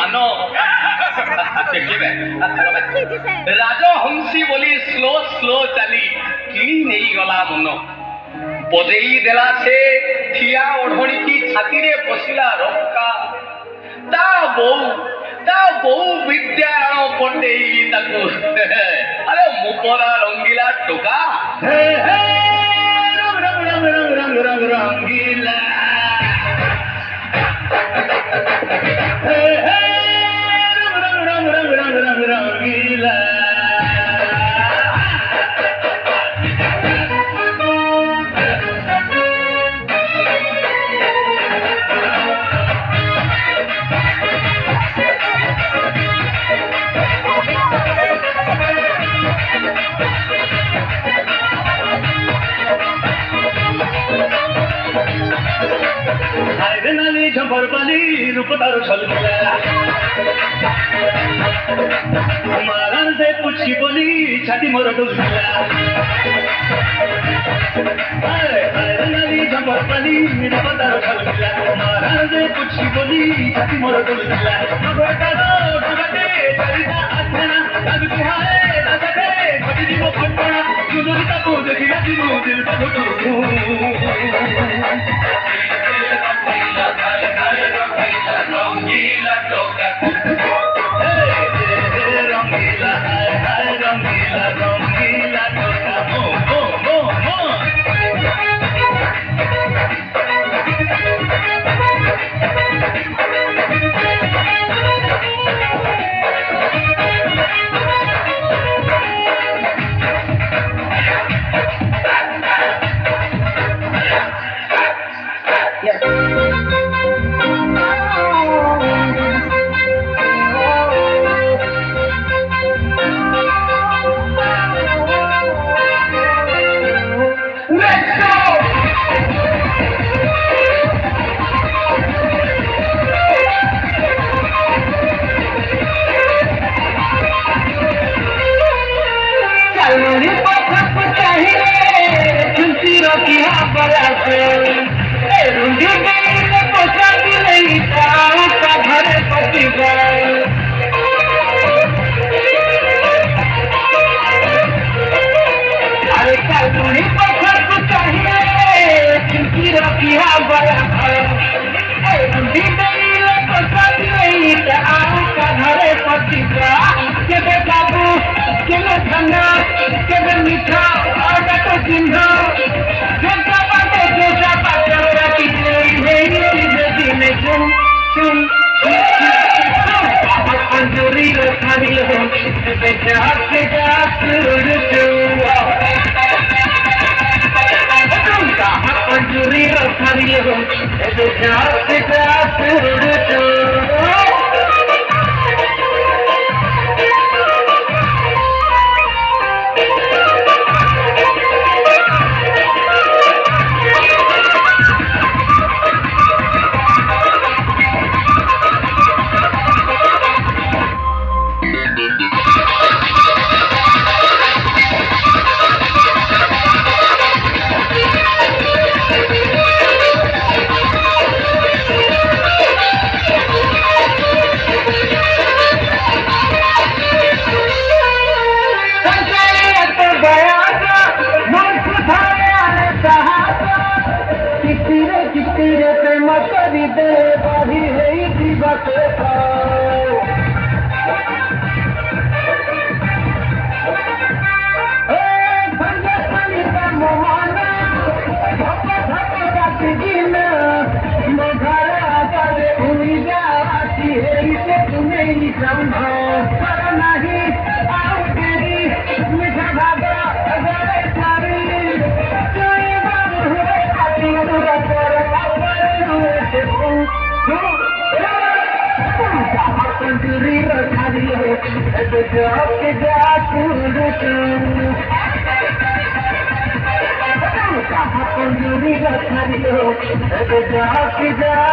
ପାନ ରାଜହଂସୀ ବୋଲି slow slow ଚାଲି କିଣି ନେଇଗଲା ମନ ବଦେଇ ଦେଲା ସେ ଠିଆ ଓଢ଼ଣିକି ଛାତିରେ ପଶିଲା ରକା ତା ବୋଉ ବିଦ୍ୟାରଣ ପଣ୍ଡେଇ ତାକୁ ଆରେ ମୁପରା ରଙ୍ଗିଲା ଟୋକା ରଙ୍ଗିଲା ରଙ୍ଗିଲା झंपरपाली रूपदार छलकिला महाराज से पूछी बोली छाती मोर डुलकिला झंपरपाली रूपदार छलकिला महाराज से पूछी बोली छाती मोर डुलकिला रंगीला टोका रंगीला रंगीला रंगीला टोका मो मो मो मो जा